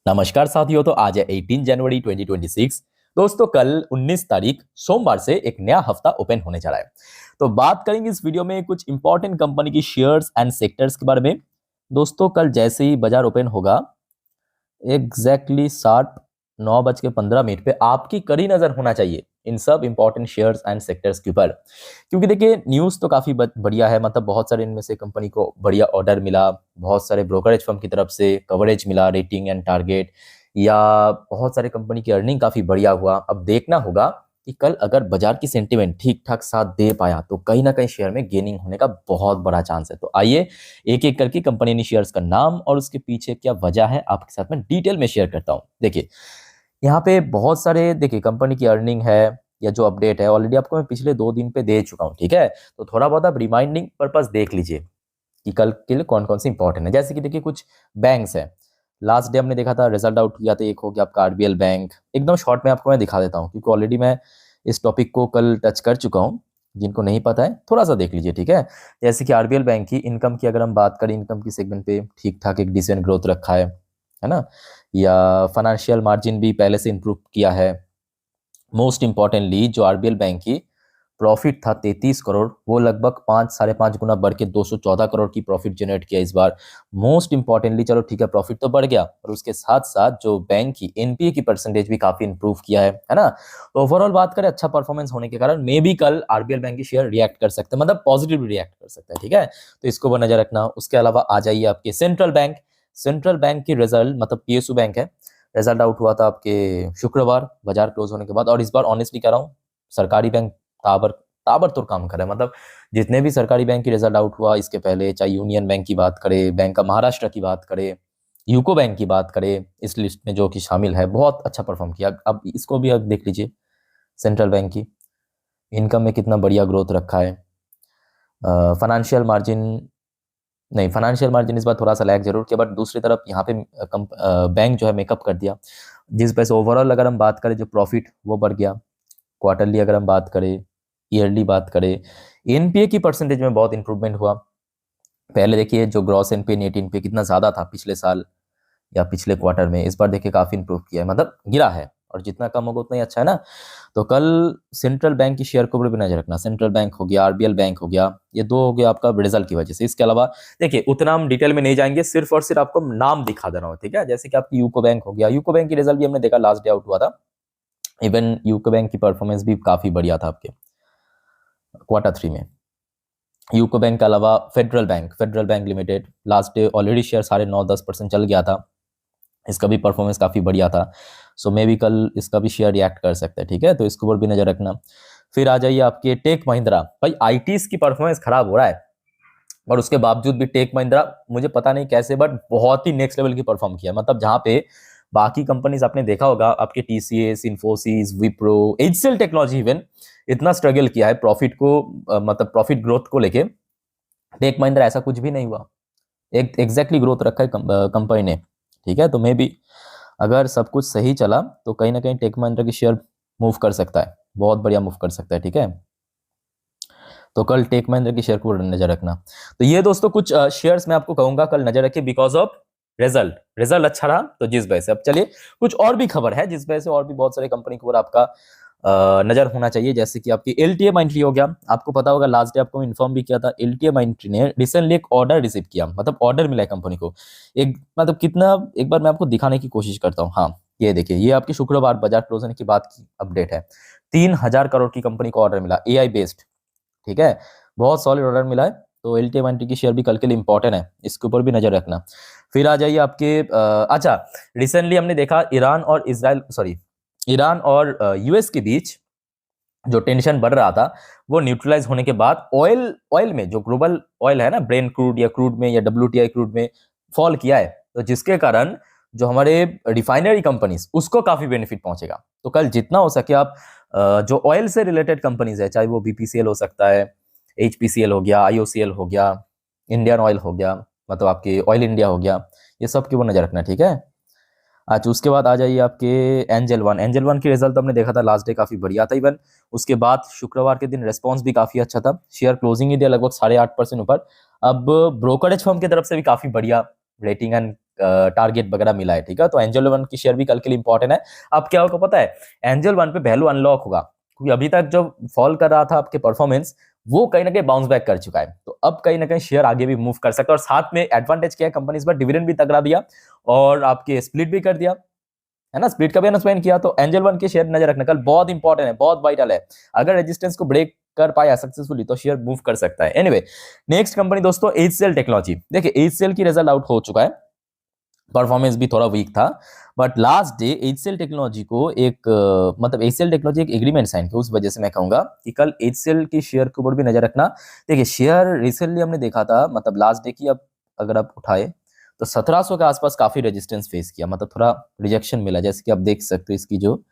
नमस्कार साथियों। तो आज है 18 जनवरी 2026। दोस्तों कल 19 तारीख सोमवार से एक नया हफ्ता ओपन होने जा रहा है। तो बात करेंगे इस वीडियो में कुछ इंपॉर्टेंट कंपनी की शेयर्स एंड सेक्टर्स के बारे में। दोस्तों कल जैसे ही बाजार ओपन होगा एग्जैक्टली 9:15 पे आपकी कड़ी नजर होना चाहिए इन सब इंपॉर्टेंट शेयर्स एंड सेक्टर्स के ऊपर, क्योंकि देखिए न्यूज़ तो काफ़ी बढ़िया है। मतलब बहुत सारे इनमें से कंपनी को बढ़िया ऑर्डर मिला, बहुत सारे ब्रोकरेज फर्म की तरफ से कवरेज मिला, रेटिंग एंड टारगेट, या बहुत सारे कंपनी की अर्निंग काफ़ी बढ़िया हुआ। अब देखना होगा कि कल अगर बाजार की सेंटिमेंट ठीक ठाक साथ दे पाया तो कहीं ना कहीं शेयर में गेनिंग होने का बहुत बड़ा चांस है। तो आइए एक एक करके कंपनी ने शेयर्स का नाम और उसके पीछे क्या वजह है आपके साथ में डिटेल में शेयर करता हूं। देखिए यहाँ पे बहुत सारे, देखिए कंपनी की अर्निंग है या जो अपडेट है ऑलरेडी आपको मैं पिछले 2 दिन पे दे चुका हूँ, ठीक है। तो थोड़ा बहुत आप रिमाइंडिंग पर्पस देख लीजिए कि कल के लिए कौन कौन से इंपॉर्टेंट है। जैसे कि देखिए कुछ बैंक्स है, लास्ट डे हमने देखा था रिजल्ट आउट किया था, एक हो गया आपका आरबीएल बैंक। एकदम शॉर्ट में आपको मैं दिखा देता हूँ क्योंकि ऑलरेडी मैं इस टॉपिक को कल टच कर चुका हूँ। जिनको नहीं पता है थोड़ा सा देख लीजिए, ठीक है। जैसे कि आरबीएल बैंक की इनकम की अगर हम बात करें, इनकम की सेगमेंट पे ठीक ठाक एक डिसेंट ग्रोथ रखा है ना। या फाइनेंशियल मार्जिन भी पहले से इंप्रूव किया है। मोस्ट इंपॉर्टेंटली जो आरबीएल बैंक की प्रॉफिट था 33 करोड़, वो लगभग 5 साढ़े 5 गुना बढ़ के 214 करोड़ की प्रॉफिट जनरेट किया इस बार। मोस्ट इंपॉर्टेंटली चलो ठीक है प्रॉफिट तो बढ़ गया, और उसके साथ साथ जो बैंक की एनपीए की परसेंटेज भी काफी इंप्रूव किया है ना। तो ओवरऑल बात करें अच्छा परफॉर्मेंस होने के कारण मे भी कल आरबीएल बैंक की शेयर रिएक्ट कर सकते हैं, मतलब पॉजिटिव रिएक्ट कर सकते हैं, ठीक है। तो इसको वो नजर रखना। उसके अलावा आ जाइए आपके सेंट्रल बैंक। सेंट्रल बैंक की रिजल्ट, मतलब पीएसयू बैंक है, रिजल्ट आउट हुआ था आपके शुक्रवार बाजार क्लोज होने के बाद। और इस बार ऑनेस्टली कह रहा हूँ सरकारी बैंक ताबर ताबड़तोड़ काम कर रहा है। मतलब जितने भी सरकारी बैंक की रिजल्ट आउट हुआ इसके पहले, चाहे यूनियन बैंक की बात करें, बैंक ऑफ महाराष्ट्र की बात करें, यूको बैंक की बात करें, इस लिस्ट में जो कि शामिल है, बहुत अच्छा परफॉर्म किया। अब इसको भी अब देख लीजिए, सेंट्रल बैंक की इनकम में कितना बढ़िया ग्रोथ रखा है। फाइनेंशियल मार्जिन, नहीं फाइनेंशियल मार्जिन इस बार थोड़ा सा लैग जरूर किया, बट दूसरी तरफ यहाँ पे बैंक जो है मेकअप कर दिया। जिस वजह से ओवरऑल अगर हम बात करें जो प्रॉफिट वो बढ़ गया। क्वार्टरली अगर हम बात करें, ईयरली बात करें, एनपीए की परसेंटेज में बहुत इंप्रूवमेंट हुआ। पहले देखिए जो ग्रॉस एनपीए नेट एनपीए कितना ज़्यादा था पिछले साल या पिछले क्वार्टर में, इस बार देखिए काफ़ी इंप्रूव किया है, मतलब गिरा है। और जितना कम होगा उतना ही अच्छा है ना। तो कल सेंट्रल बैंक की शेयर को भी नजर रखना। सेंट्रल बैंक हो गया, आरबीएल बैंक हो गया, ये दो हो गया आपका रिजल्ट की वजह से। इसके अलावा देखिए उतना हम डिटेल में नहीं जाएंगे, सिर्फ और सिर्फ आपको नाम दिखा दे रहा हूँ, ठीक है। जैसे कि आपकी यूको बैंक हो गया, यूको बैंक की रिजल्ट भी हमने देखा लास्ट डे आउट हुआ था। इवन यूको बैंक की परफॉर्मेंस भी काफ़ी बढ़िया था आपके क्वार्टर 3 में। यूको बैंक के अलावा federal bank limited last day already share 9.5-10% चल गया था, इसका भी परफॉर्मेंस काफ़ी बढ़िया था। सो मे भी कल इसका भी शेयर रिएक्ट कर सकता है, ठीक है। तो इसके ऊपर भी नजर रखना। फिर आ जाइए आपके टेक महिंद्रा। भाई आईटीज की परफॉर्मेंस खराब हो रहा है, और उसके बावजूद भी टेक महिंद्रा मुझे पता नहीं कैसे बट बहुत ही नेक्स्ट लेवल की परफॉर्म किया। मतलब जहां पे बाकी कंपनीज आपने देखा होगा, आपके TCS, Infosys, Wipro, HCL technology even इतना स्ट्रगल किया है प्रॉफिट को, मतलब प्रॉफिट ग्रोथ को लेके। टेक महिंद्रा ऐसा कुछ भी नहीं हुआ, एक एग्जैक्टली ग्रोथ रखा है कंपनी ने, ठीक है। तो मे भी अगर सब कुछ सही चला तो कहीं ना कहीं टेक महिंद्रा की शेयर मूव कर सकता है, बहुत बढ़िया मूव कर सकता है, ठीक है। तो कल टेक महिंद्रा की शेयर को नजर रखना। तो ये दोस्तों कुछ शेयर्स मैं आपको कहूंगा कल नजर रखिए बिकॉज ऑफ रिजल्ट। रिजल्ट अच्छा रहा तो जिस वजह से। अब चलिए कुछ और भी खबर है जिस वजह से और भी बहुत सारे कंपनी के ऊपर आपका नजर होना चाहिए। जैसे कि आपकी एलटीए माइंट्री हो गया। आपको पता होगा लास्ट डे आपको इन्फॉर्म भी किया था, एलटीए माइंट्री ने रिसेंटली एक ऑर्डर रिसीव किया, मतलब ऑर्डर मिला है कंपनी को। एक मतलब कितना, एक बार मैं आपको दिखाने की कोशिश करता हूँ। हाँ ये देखिए, ये आपकी शुक्रवार बाजार क्लोज होने की बात की अपडेट है। 3,000 करोड़ की कंपनी को ऑर्डर मिला, एआई बेस्ड, ठीक है। बहुत सॉलिड ऑर्डर मिला है। तो एलटीए माइंट्री की शेयर भी कल के लिए इंपॉर्टेंट है, इसके ऊपर भी नजर रखना। फिर आ जाइए आपके अच्छा, रिसेंटली हमने देखा ईरान और यूएस के बीच जो टेंशन बढ़ रहा था वो न्यूट्रलाइज होने के बाद ऑयल में जो ग्लोबल ऑयल है ना, ब्रेन क्रूड या क्रूड में या डब्ल्यूटीआई क्रूड में फॉल किया है। तो जिसके कारण जो हमारे रिफाइनरी कंपनीज उसको काफी बेनिफिट पहुंचेगा। तो कल जितना हो सके आप जो ऑयल से रिलेटेड कंपनीज है, चाहे वो बीपीसीएल हो सकता है, एचपीसीएल हो गया, आईओसीएल हो गया, इंडियन ऑयल हो गया, मतलब आपके ऑयल इंडिया हो गया, ये सब की वो नजर रखना, ठीक है। अच्छा उसके बाद आ जाइए आपके एंजल वन की रिजल्ट तो हमने देखा था लास्ट डे काफी बढ़िया था। इवन उसके बाद शुक्रवार के दिन रेस्पॉन्स भी काफी अच्छा था, शेयर क्लोजिंग ही दिया लगभग 8.5% ऊपर। अब ब्रोकरेज फर्म की तरफ से भी काफी बढ़िया रेटिंग एंड टारगेट वगैरह मिला है, ठीक है। तो एंजल वन की शेयर भी कल के लिए इंपॉर्टेंट है। अब क्या होगा पता है, एंजल वन पे वैल्यू अनलॉक होगा, क्योंकि अभी तक जो फॉल कर रहा था आपके परफॉर्मेंस, वो कहीं ना कहीं बाउंस बैक कर चुका है। तो अब कहीं ना कहीं शेयर आगे भी मूव कर सकता है। और साथ में एडवांटेज क्या है, कंपनी इस बार डिविडेंड भी तगड़ा दिया और आपके स्प्लिट भी कर दिया, है ना, स्प्लिट का भी अनाउंसमेंट किया। तो एंजल वन के शेयर नजर रखना, कल बहुत इंपॉर्टेंट है, बहुत वाइटल है। अगर रेजिस्टेंस को ब्रेक कर पाया सक्सेसफुली तो शेयर मूव कर सकता है। एनीवे, नेक्स्ट कंपनी दोस्तों एचसीएल टेक्नोलॉजी। देखिए एचसीएल की रिजल्ट आउट हो चुका है, परफॉर्मेंस भी थोड़ा वीक था, but last day HCL technology को एक मतलब एचसीएल टेक्नोलॉजी एक एग्रीमेंट साइन किया, उस वजह से मैं कहूंगा कि कल एचसीएल की शेयर के ऊपर भी नजर रखना। देखिए शेयर रिसेंटली हमने देखा था, मतलब लास्ट डे की अब अगर आप उठाए तो 1700 के आसपास काफी रेजिस्टेंस फेस किया, मतलब थोड़ा रिजेक्शन मिला, जैसे कि आप देख सकते हो इसकी जो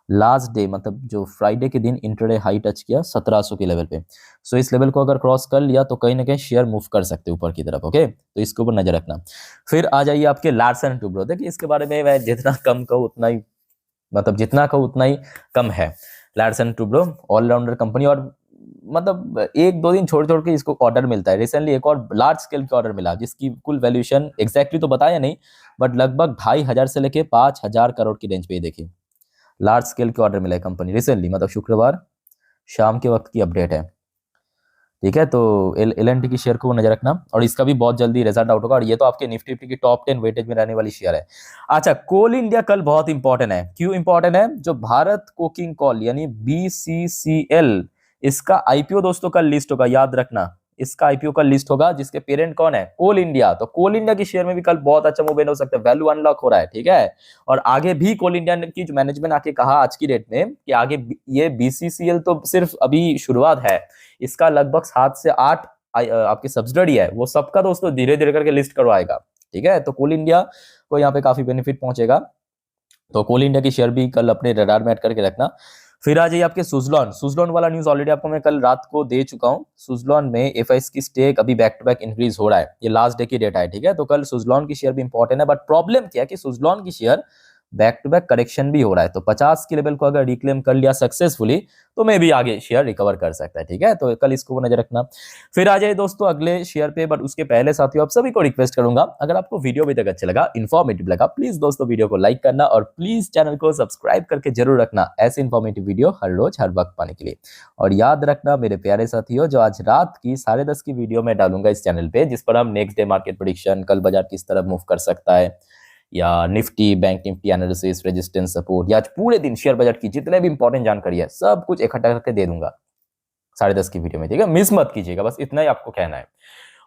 लास्ट डे मतलब जो फ्राइडे के दिन इंटरडे हाई टच किया 1700 के लेवल पे। सो इस लेवल को अगर क्रॉस कर लिया तो कहीं ना कहीं शेयर मूव कर सकते हैं ऊपर की तरफ, ओके। तो इसके ऊपर नजर रखना। फिर आ जाइए आपके लार्सन टुब्रो। देखिए इसके बारे में मैं जितना कम कहूँ उतना ही, मतलब जितना कहूँ उतना ही कम है। लार्सन टुब्रो ऑलराउंडर कंपनी, और मतलब एक दो दिन छोड़ छोड़ के इसको ऑर्डर मिलता है। रिसेंटली एक और लार्ज स्केल का ऑर्डर मिला, जिसकी कुल वैल्यूएशन एग्जैक्टली तो बताया नहीं, बट लगभग 2500 से लेके 5000 करोड़ की रेंज पे। देखिए लार्ज स्केल के ऑर्डर मिला है कंपनी रिसेंटली, मतलब शुक्रवार शाम के वक्त की अपडेट है, ठीक है। तो एल एन टी की शेयर को नजर रखना, और इसका भी बहुत जल्दी रिजल्ट आउट होगा। और ये तो आपके निफ्टी की टॉप 10 वेटेज में रहने वाली शेयर है। अच्छा, कोल इंडिया कल बहुत इंपॉर्टेंट है। क्यों इंपॉर्टेंट है? जो भारत कोकिंग कॉल यानी बीसीसीएल, इसका आईपीओ दोस्तों कल लिस्ट होगा, याद रखना। इसका आईपीओ कल लिस्ट होगा, जिसके पेरेंट कौन है? कोल इंडिया। तो कोल इंडिया की शेयर में भी कल बहुत अच्छा मूवमेंट हो सकता है, वैल्यू अनलॉक हो रहा है, ठीक है। और आगे भी कोल इंडिया की जो मैनेजमेंट आके कहा आज की डेट में कि आगे ये बीसीसीएल तो सिर्फ अभी शुरुआत है, इसका लगभग 7 से 8 आपकी सब्सिडरी है, वो सबका दोस्तों धीरे धीरे करके लिस्ट करवाएगा, ठीक है। तो कोल इंडिया को यहाँ पे काफी बेनिफिट पहुंचेगा। तो कोल इंडिया की शेयर भी कल अपने रडार में ऐड करके रखना। फिर आ जाइए आपके सुजलॉन। सुजलॉन वाला न्यूज ऑलरेडी आपको मैं कल रात को दे चुका हूं। सुजलॉन में एफआईएस की स्टेक अभी बैक टू बैक इंक्रीज हो रहा है, ये लास्ट डे की डेटा है, ठीक है। तो कल सुजलॉन की शेयर भी इंपॉर्टेंट है, बट प्रॉब्लम क्या है कि सुजलॉन की share back to back correction भी हो रहा है। तो 50 के लेवल को अगर रिक्लेम कर लिया सक्सेसफुली तो मे भी आगे शेयर रिकवर कर सकता है, ठीक है। तो कल इसको नजर रखना। फिर आ जाए दोस्तों अगले शेयर पे, बट उसके पहले साथियों आप सभी को रिक्वेस्ट करूंगा, अगर आपको वीडियो अभी तक अच्छा लगा, इन्फॉर्मेटिव लगा, प्लीज दोस्तों वीडियो को लाइक करना और प्लीज चैनल को सब्सक्राइब करके जरूर रखना, ऐसे इन्फॉर्मेटिव वीडियो हर रोज हर वक्त पाने के लिए। और याद रखना मेरे प्यारे साथियों, जो आज रात की 10:30 की वीडियो में डालूंगा इस चैनल पे, जिस पर हम नेक्स्ट डे मार्केट प्रेडिक्शन, कल बाजार किस तरह मूव कर सकता है, या Nifty bank Nifty analysis, resistance support, या आज पूरे दिन शेयर बजट की जितने भी इंपॉर्टेंट जानकारी है सब कुछ इकट्ठा करके दे दूंगा 10:30 की वीडियो में, ठीक है। मिस मत कीजिएगा, बस इतना ही आपको कहना है।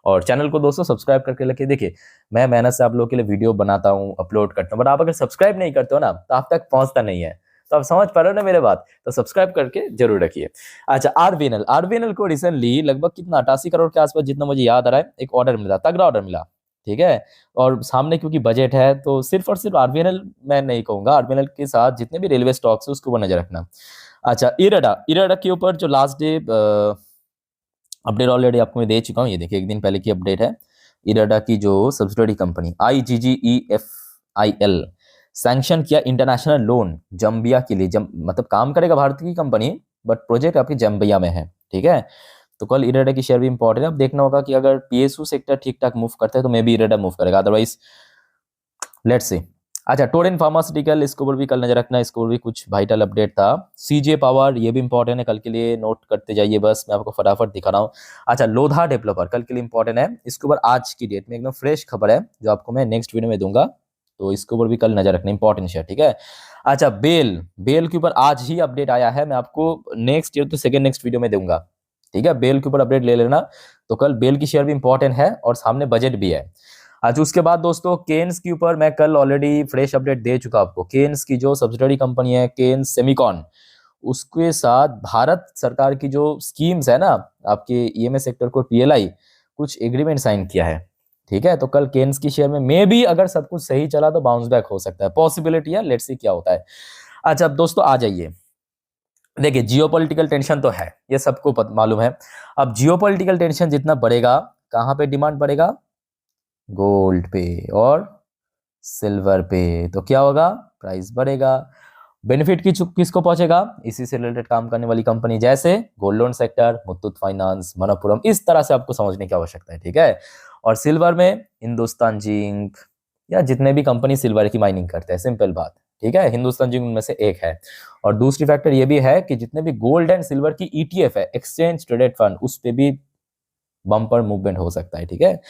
और चैनल को दोस्तों सब्सक्राइब करके लेके, देखिए मैं मेहनत से आप लोगों के लिए वीडियो बनाता हूँ, अपलोड करता हूँ, बट आप अगर सब्सक्राइब नहीं करते हो ना तो आप तक पहुंचता नहीं है। तो आप समझ पा रहे हो ना मेरे बात, तो सब्सक्राइब करके जरूर रखिए। अच्छा, आरबीएनएल को रिसेंटली लगभग कितना 88 करोड़ के आसपास, जितना मुझे याद आ रहा है, एक ऑर्डर मिला, तगड़ा ऑर्डर मिला, ठीक है। और सामने क्योंकि बजट है, तो सिर्फ और सिर्फ आरबीएनएल मैं नहीं कहूंगा, आरबीएनएल के साथ जितने भी रेलवे स्टॉक्स है उसके ऊपर नजर रखना। अच्छा, इराडा के ऊपर जो लास्ट डे अपडेट ऑलरेडी आपको मैं दे चुका हूँ, ये देखिए एक दिन पहले की अपडेट है। इराडा की जो सब्सिडरी कंपनी IGGEFIL सैंक्शन किया इंटरनेशनल लोन जम्बिया के लिए, मतलब काम करेगा भारतीय की कंपनी, बट प्रोजेक्ट आपकी जम्बिया में है, ठीक है। तो कल इराडा की शेयर भी इंपॉर्टेंट है। अब देखना होगा कि अगर पीएसयू सेक्टर ठीक ठाक मूव करता है तो मे बी इराडा मूव करेगा, अदरवाइज लेट्स सी। अच्छा, टोरेंट फार्मास्यूटिकल, इसके ऊपर भी कल नजर रखना, इसके ऊपर भी कुछ वाइटल अपडेट था। सीजे पावर, ये भी इंपॉर्टेंट है, कल के लिए नोट करते जाइए, बस मैं आपको फटाफट दिखा रहा हूँ। अच्छा, लोधा डेवलपर कल के लिए इंपॉर्टेंट है, इसके ऊपर आज की डेट में एकदम फ्रेश खबर है जो आपको मैं नेक्स्ट वीडियो में दूंगा, तो इसके ऊपर भी कल नजर रखना, इंपॉर्टेंट शेयर, ठीक है। अच्छा, बेल के ऊपर आज ही अपडेट आया है, मैं आपको नेक्स्ट ईयर तो सेकंड नेक्स्ट वीडियो में दूंगा, ठीक है। बेल के ऊपर अपडेट ले लेना। तो कल बेल की शेयर भी इंपॉर्टेंट है और सामने बजट भी है। आज उसके बाद दोस्तों केन्स के ऊपर मैं कल ऑलरेडी फ्रेश अपडेट दे चुका आपको। केन्स की जो सब्सिडरी कंपनी है केन्स सेमिकॉन, उसके साथ भारत सरकार की जो स्कीम्स है ना आपके ईएमएस सेक्टर को, पीएलआई, कुछ एग्रीमेंट साइन किया है, ठीक है। तो कल केन्स की शेयर में मे भी अगर सब कुछ सही चला तो बाउंस बैक हो सकता है, पॉसिबिलिटी है, लेट्स सी क्या होता है। अच्छा, अब दोस्तों आ जाइए, देखिए जियोपॉलिटिकल टेंशन तो है, ये सबको मालूम है। अब जियोपॉलिटिकल टेंशन जितना बढ़ेगा, कहाँ पे डिमांड बढ़ेगा? गोल्ड पे और सिल्वर पे। तो क्या होगा? प्राइस बढ़ेगा। बेनिफिट किसको पहुंचेगा? इसी से रिलेटेड काम करने वाली कंपनी, जैसे gold loan sector, Muthoot finance, Manappuram, इस तरह से आपको समझने की आवश्यकता है, ठीक है। और सिल्वर में हिंदुस्तान जिंक, या जितने भी कंपनी सिल्वर की माइनिंग करते हैं, सिंपल बात, ठीक है। हिंदुस्तान जिंक उनमें से एक है। और दूसरी फैक्टर ये भी है कि जितने भी गोल्ड एंड सिल्वर की ईटीएफ है, एक्सचेंज ट्रेडेड फंड, उस पे भी बम्पर मूवमेंट हो सकता है, ठीक है।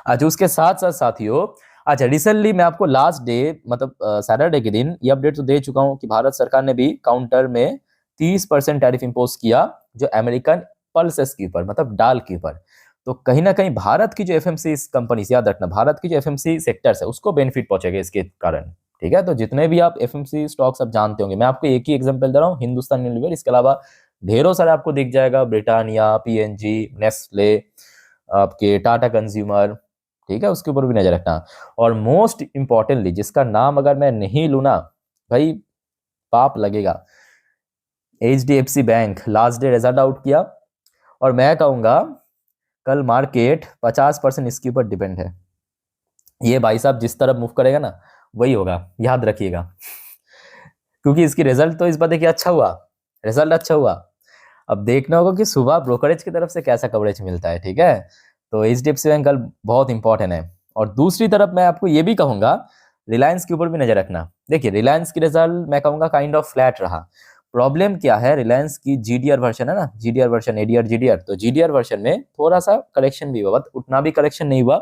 अच्छा, उसके साथ साथ साथियों, अच्छा रिसेंटली मैं आपको लास्ट डे मतलब सैटरडे के दिन ये अपडेट तो दे चुका हूं कि भारत सरकार ने भी काउंटर में 30% टैरिफ इंपोज किया जो अमेरिकन पल्सेस के ऊपर, मतलब डाल के ऊपर। तो कहीं ना कहीं भारत की जो एफएमसी कंपनी, याद रखना, भारत की जो एफएमसी सेक्टर्स है उसको बेनिफिट पहुंचेगा इसके कारण, ठीक है। तो जितने भी आप एफएमसी स्टॉक्स आप जानते होंगे, मैं आपको एक ही एग्जांपल दे रहा हूँ, हिंदुस्तान यूनिलीवर, इसके अलावा ढेरों सारे आपको दिख जाएगा, ब्रिटानिया, पीएनजी, नेस्ले, आपके टाटा कंज्यूमर, ठीक है, उसके ऊपर भी नजर रखना। और मोस्ट इंपॉर्टेंटली जिसका नाम अगर मैं नहीं लूँ ना भाई पाप लगेगा, HDFC bank last day result out किया, और मैं कहूंगा कल मार्केट 50% इसके ऊपर डिपेंड है। ये भाई साहब जिस तरफ मूव करेगा ना वही होगा, याद रखिएगा। क्योंकि इसकी रिजल्ट तो इस बात है कि अच्छा हुआ, रिजल्ट अच्छा हुआ। अब देखना होगा कि सुबह ब्रोकरेज की तरफ से कैसा कवरेज मिलता है, ठीक है। तो एचडीएफसी बैंक कल बहुत इंपॉर्टेंट है। और दूसरी तरफ मैं आपको ये भी कहूंगा, रिलायंस के ऊपर भी नजर रखना। देखिए रिलायंस की रिजल्ट मैं कहूंगा काइंड ऑफ फ्लैट रहा। प्रॉब्लम क्या है, रिलायंस की जीडीआर वर्जन है ना, जीडीआर वर्जन, एडीआर जीडीआर, तो जीडीआर वर्जन में थोड़ा सा करेक्शन भी हुआ, उतना भी करेक्शन नहीं हुआ।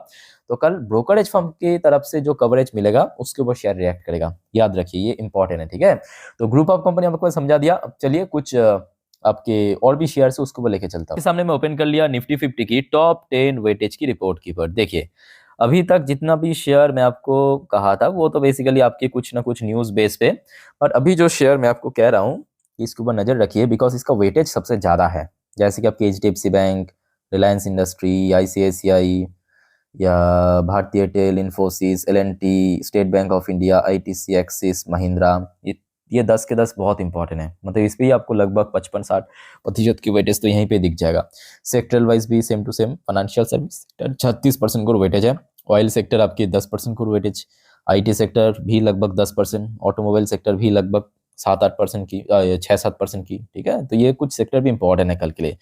तो कल ब्रोकरेज फर्म की तरफ से जो कवरेज मिलेगा उसके ऊपर शेयर रिएक्ट करेगा, याद रखिए ये इंपॉर्टेंट है, ठीक है। तो ग्रुप ऑफ कंपनी आपको समझा दिया। अब चलिए कुछ आपके और भी शेयर है उसको वो लेके चलता हूँ। सामने मैं ओपन कर लिया निफ्टी 50 की टॉप 10 वेटेज की रिपोर्ट की पर। देखिए अभी तक जितना भी शेयर मैं आपको कहा था वो तो बेसिकली आपके कुछ ना कुछ न्यूज बेस पे, और अभी जो शेयर मैं आपको कह रहा हूँ इसके ऊपर नजर रखिए बिकॉज इसका वेटेज सबसे ज्यादा है। जैसे कि आपके HDFC bank, Reliance industry, ICICI, या भारतीय एयरटेल, इन्फोसिस, एलएनटी, स्टेट बैंक ऑफ इंडिया, आईटीसी, एक्सिस, महिंद्रा, ये 10 के 10 बहुत इंपॉर्टेंट है। मतलब इस पे ही आपको लगभग 55-60% की वेटेज तो यहीं पे दिख जाएगा। सेक्टरल वाइज भी same to same, financial service sector 36% को वेटेज है, ऑयल सेक्टर आपकी 10% को वेटेज, आईटी सेक्टर भी लगभग 10%, ऑटोमोबाइल सेक्टर भी लगभग 7-8% की, 6-7% की, ठीक है। तो ये कुछ सेक्टर भी इंपॉर्टेंट है कल के लिए।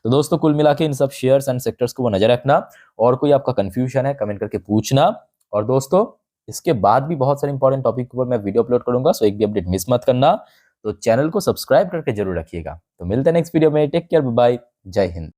तो दोस्तों कुल मिला के इन सब शेयर्स एंड सेक्टर्स को वो नजर रखना, और कोई आपका कंफ्यूजन है कमेंट करके पूछना। और दोस्तों इसके बाद भी बहुत सारे इंपॉर्टेंट टॉपिक पर मैं वीडियो अपलोड करूंगा, सो एक भी अपडेट मिस मत करना। तो चैनल को सब्सक्राइब करके जरूर रखिएगा। तो मिलते हैं नेक्स्ट वीडियो में, टेक केयर, बाय बाय, जय हिंद।